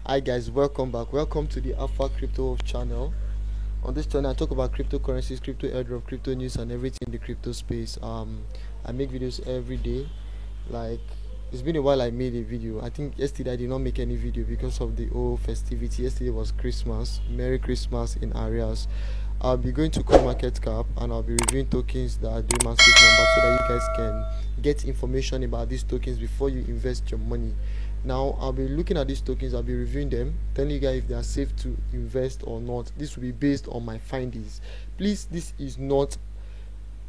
Hi guys, welcome back. Welcome to the Alpha Crypto channel. On this channel, I talk about cryptocurrencies, crypto airdrop, crypto news, and everything in the crypto space. I make videos every day. Like it's been a while I made a video. I think yesterday I did not make any video because of the whole festivity. Yesterday was Christmas. Merry Christmas in areas. I'll be going to CoinMarketCap and I'll be reviewing tokens that are doing massive numbers so that you guys can get information about these tokens before you invest your money. Now I'll be looking at these tokens, I'll be reviewing them, telling you guys if they are safe to invest or not. This will be based on my findings. Please, this is not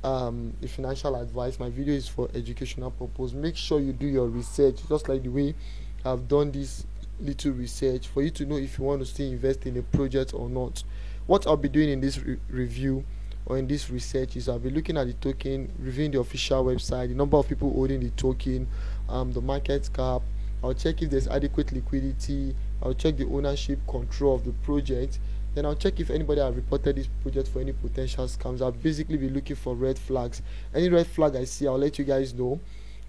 a financial advice. My video is for educational purpose. Make sure you do your research, just like the way I've done this little research for you to know if you want to still invest in a project or not. What I'll be doing in this review or in this research is I'll be looking at the token, reviewing the official website, the number of people holding the token, the market cap. I'll check if there's adequate liquidity. I'll check the ownership control of the project. Then I'll check if anybody has reported this project for any potential scams. I'll basically be looking for red flags. Any red flag I see, I'll let you guys know.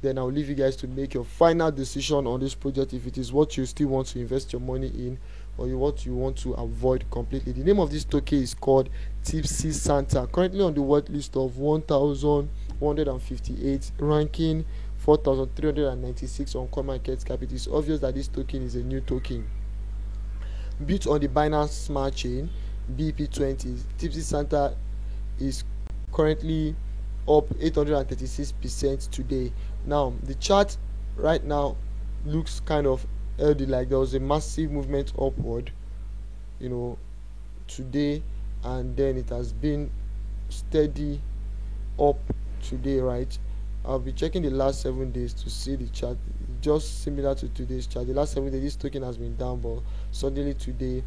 Then I'll leave you guys to make your final decision on this project, if it is what you still want to invest your money in or what you want to avoid completely. The name of this token is called Tipsy Santa, currently on the word list of 1158, ranking 4396 on CoinMarketCap. It is obvious that this token is a new token built on the Binance Smart Chain BP20. Tipsy Santa is currently up 836% today. Now the chart right now looks kind of healthy, like there was a massive movement upward, today, and then it has been steady up today, right? I'll be checking the last 7 days to see the chart, just similar to today's chart. The last 7 days this token has been down, but suddenly today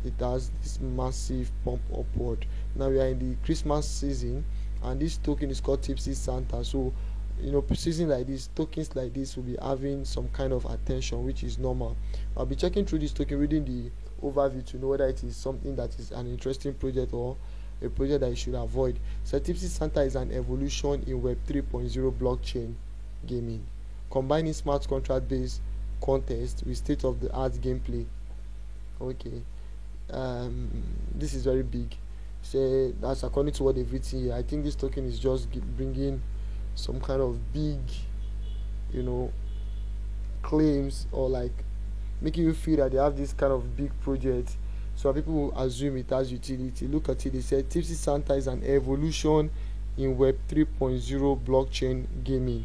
it has this massive pump upward. Now we are in the Christmas season and this token is called Tipsy Santa. So season like this, tokens like this will be having some kind of attention, which is normal. I'll be checking through this token, reading the overview to know whether it is something that is an interesting project or a project that you should avoid. So Tipsy Santa is an evolution in Web 3.0 blockchain gaming, combining smart contract based contest with state of the art gameplay. Okay, this is very big. So that's according to what they've written here. I think this token is just bringing some kind of big, claims, or like making you feel that they have this kind of big project, so people will assume it has utility. Look at it, they said Tipsy Santa is an evolution in Web 3.0 blockchain gaming,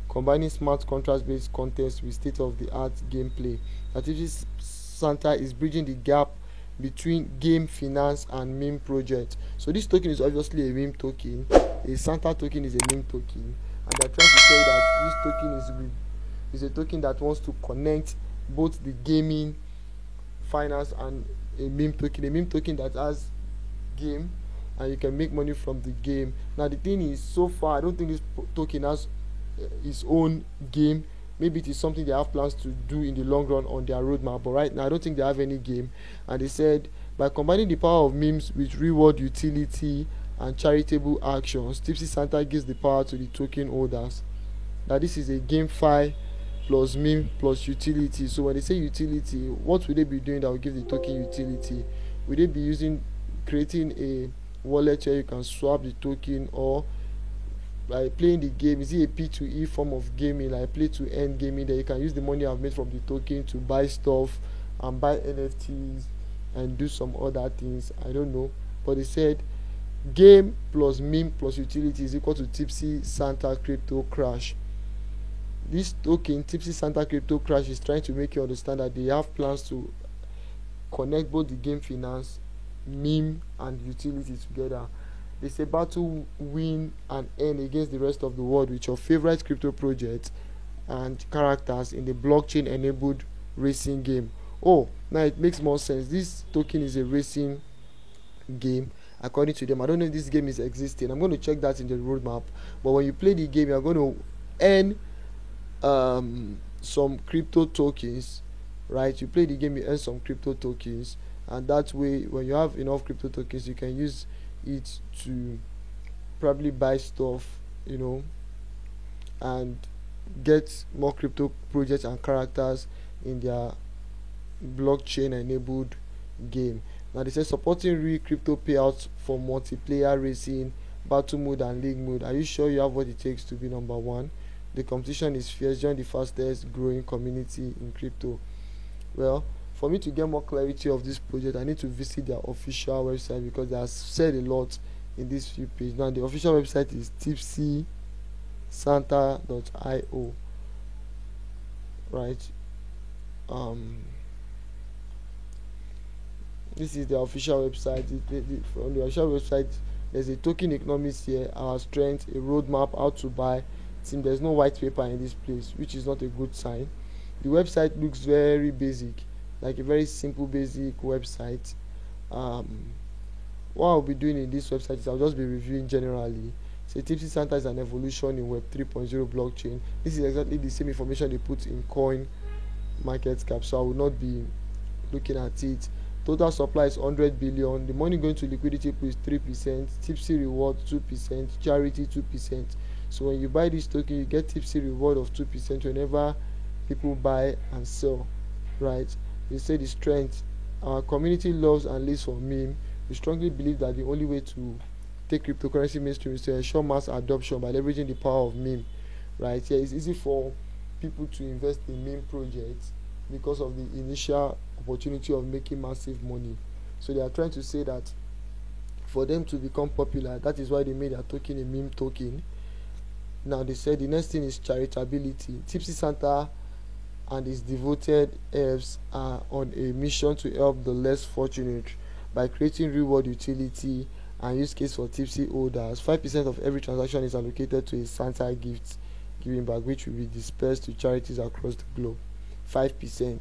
combining smart contract based contest with state of the art gameplay. Tipsy Santa is bridging the gap between game finance and meme project. So this token is obviously a meme token. A Santa token is a meme token, and they're trying to say that this token is a token that wants to connect both the gaming finance and a meme token that has game and you can make money from the game. Now the thing is, so far I don't think this token has its own game. Maybe it is something they have plans to do in the long run on their roadmap, but right now I don't think they have any game. And they said by combining the power of memes with reward utility and charitable actions, Tipsy Santa gives the power to the token holders. That this is a GameFi plus meme plus utility. So when they say utility, what will they be doing that will give the token utility? Will they be creating a wallet where you can swap the token, or like playing the game? Is it a P2E form of gaming, like play to earn gaming, that you can use the money I've made from the token to buy stuff and buy NFTs and do some other things? I don't know, but they said game plus meme plus utility is equal to Tipsy Santa Crypto Crash. This token, Tipsy Santa Crypto Crash, is trying to make you understand that they have plans to connect both the game finance, meme, and utility together. They say battle, win, and earn against the rest of the world with your favorite crypto project and characters in the blockchain enabled racing game. Oh, now it makes more sense. This token is a racing game according to them. I don't know if this game is existing. I'm going to check that in the roadmap. But when you play the game, you're going to earn some crypto tokens, right? You play the game, you earn some crypto tokens, and that way when you have enough crypto tokens, you can use it to probably buy stuff, and get more crypto projects and characters in their blockchain enabled game. Now they say supporting real crypto payouts for multiplayer racing, battle mode and league mode. Are you sure you have what it takes to be number one? The competition is fierce. Join the fastest growing community in crypto. Well, for me to get more clarity of this project, I need to visit their official website because they have said a lot in this few pages. Now the official website is tipsysanta.io, right? um this is the official website. On the official website there's a token economics here, our strength, a roadmap, how to buy. Seems there's no white paper in this place, which is not a good sign. The website looks very basic, like a very simple basic website. um what I'll be doing in this website is I'll just be reviewing generally. Say Tipsy Santa is an evolution in Web 3.0 blockchain. This is exactly the same information they put in coin market cap, so I will not be looking at it. Total supply is 100 billion. The money going to liquidity pool is 3%, tipsy reward 2%, charity 2%. So when you buy this token, you get tipsy reward of 2% whenever people buy and sell, right? They say the strength. Our community loves and lives for meme. We strongly believe that the only way to take cryptocurrency mainstream is to ensure mass adoption by leveraging the power of meme, right? Yeah, it's easy for people to invest in meme projects because of the initial opportunity of making massive money. So they are trying to say that for them to become popular, that is why they made their token a meme token. Now they said the next thing is charitability. Tipsy Santa and his devoted elves are on a mission to help the less fortunate by creating real world utility and use case for tipsy holders. 5% of every transaction is allocated to a Santa gift giving back, which will be dispersed to charities across the globe. 5%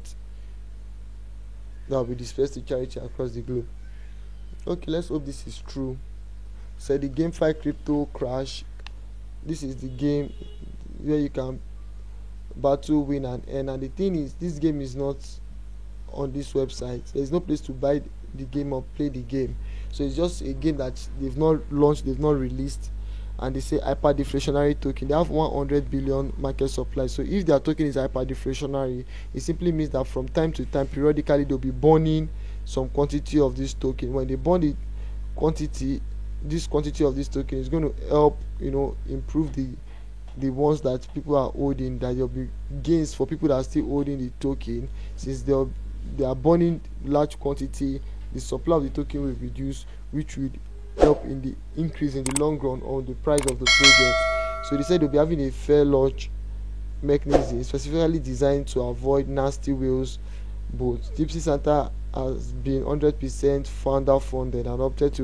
that will be dispersed to charity across the globe. Okay, let's hope this is true. So the GameFi crypto crash. This is the game where you can battle, win and earn. And the thing is, this game is not on this website. There's no place to buy the game or play the game. So it's just a game that they've not launched, they've not released. And they say hyper deflationary token. They have 100 billion market supply. So if their token is hyper deflationary, it simply means that from time to time, periodically, they'll be burning some quantity of this token. When they burn the quantity, this quantity of this token is going to help, improve the ones that people are holding. That there'll be gains for people that are still holding the token, since they are burning large quantity. The supply of the token will reduce, which would help in the increase in the long run on the price of the project. So they said they'll be having a fair launch mechanism specifically designed to avoid nasty whales. But Tipsy Santa has been 100% founder funded and opted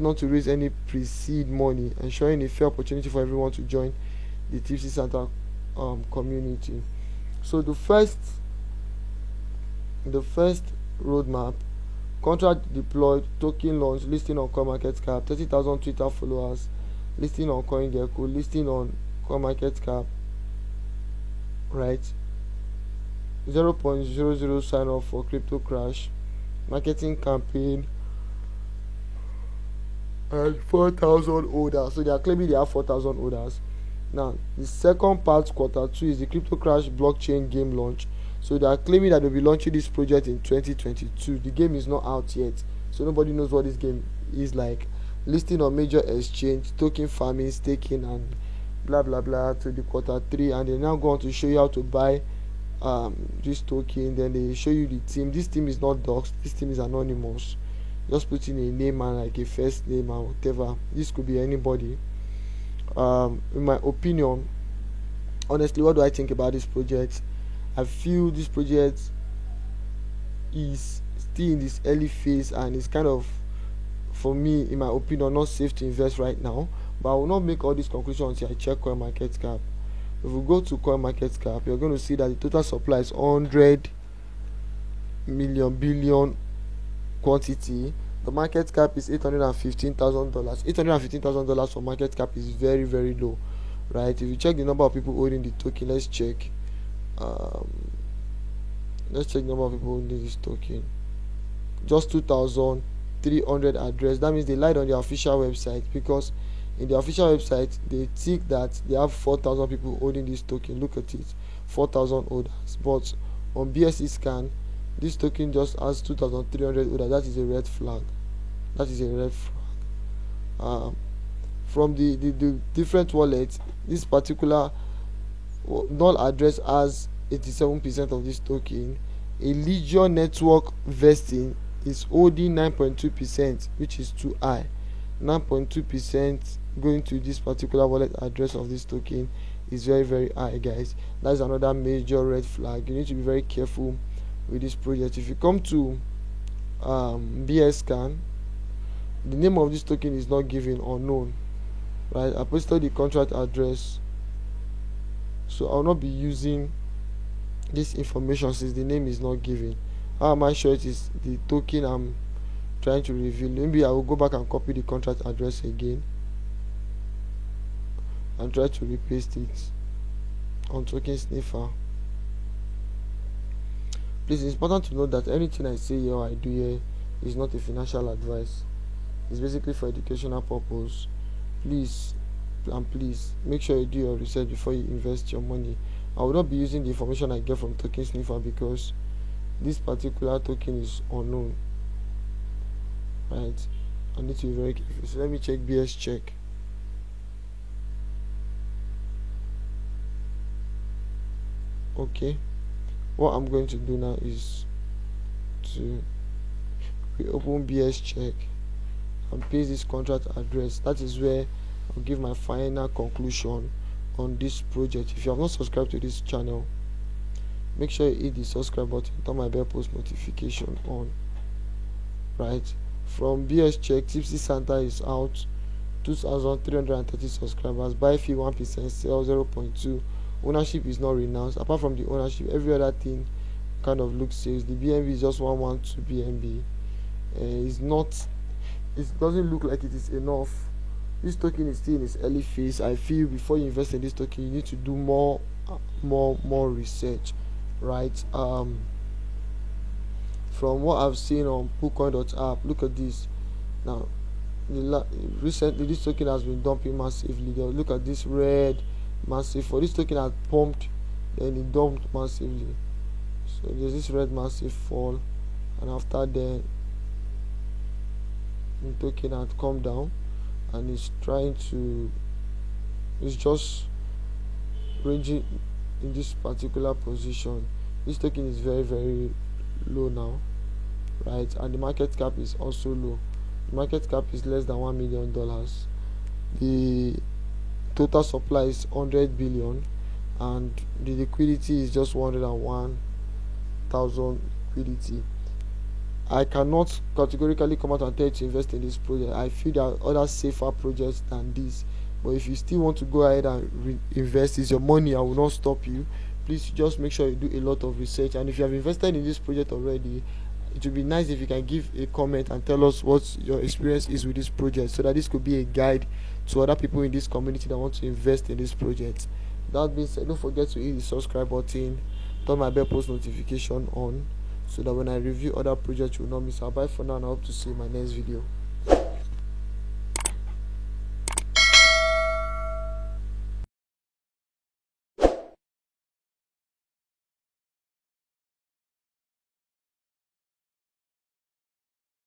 not to raise any pre-seed money, ensuring a fair opportunity for everyone to join the Tipsy Santa community. So the first roadmap: contract deployed, token launch, listing on CoinMarketCap, 30,000 Twitter followers, listing on CoinGecko, listing on CoinMarketCap, right? 0.00 sign up for crypto crash, marketing campaign, and 4,000 orders. So they are claiming they have 4,000 orders. Now the second part, Q2, is the crypto crash blockchain game launch. So they are claiming that they'll be launching this project in 2022. The game is not out yet, so nobody knows what this game is like. Listing on major exchange, token farming, staking, and blah blah blah to the Q3. And they now go on to show you how to buy this token. Then they show you the team. This team is not doxed, this team is anonymous. Just put in a name and like a first name and whatever. This could be anybody. In my opinion, honestly, what do I think about this project? I feel this project is still in this early phase and it's kind of, for me, in my opinion, not safe to invest right now. But I will not make all these conclusions until I check CoinMarketCap. If we go to CoinMarketCap, you're going to see that the total supply is 100 million billion quantity. The market cap is $815,000. $815,000 for market cap is very, very low, right? If you check the number of people holding the token, let's check the number of people holding this token. Just 2,300 address. That means they lied on their official website, because in the official website they think that they have 4,000 people holding this token. Look at it, 4,000 holders, but On BSC scan, this token just has 2300 order. That is a red flag. That is a red flag. From the different wallets, this particular null address has 87% of this token. A Legion network vesting is holding 9.2%, which is too high. 9.2% going to this particular wallet address of this token is very, very high, guys. That's another major red flag. You need to be very careful with this project. If you come to BScan, the name of this token is not given, unknown, right? I posted the contract address, so I will not be using this information since the name is not given. How am I sure it is the token I'm trying to reveal? Maybe I will go back and copy the contract address again and try to repaste it on Token Sniffer. Please, it's important to note that anything I say here or I do here is not a financial advice. It's basically for educational purpose. Please make sure you do your research before you invest your money. I will not be using the information I get from Token Sniffer because this particular token is unknown, right? I need to be very careful. So let me check BS check. Okay, what I'm going to do now is to reopen BS check and paste this contract address. That is where I'll give my final conclusion on this project. If you have not subscribed to this channel, make sure you hit the subscribe button, turn my bell post notification on, right? From BS check, Tipsy Santa is out, 2,330 subscribers, buy fee 1%, sell 0.2. Ownership is not renounced. Apart from the ownership, every other thing kind of looks safe. The BNB is just 112 BNB. It doesn't look like it is enough. This token is still in its early phase. I feel before you invest in this token, you need to do more research, right? From what I've seen on PooCoin.app, look at this. Now, recently this token has been dumping massively. Look at this red massive. For this token had pumped, then it dumped massively. So there's this red massive fall, and after that, the token had come down, and it's just ranging in this particular position. This token is very, very low now, right? And the market cap is also low. The market cap is less than $1 million. The total supply is 100 billion, and the liquidity is just 101,000 liquidity. I cannot categorically come out and tell you to invest in this project. I feel there are other safer projects than this, but if you still want to go ahead and invest, it's your money. I will not stop you. Please just make sure you do a lot of research, and if you have invested in this project already, it would be nice if you can give a comment and tell us what your experience is with this project, so that this could be a guide to other people in this community that want to invest in this project. That being said, don't forget to hit the subscribe button, turn my bell post notification on, so that when I review other projects you will not miss out. Bye for now, and I hope to see you in my next video.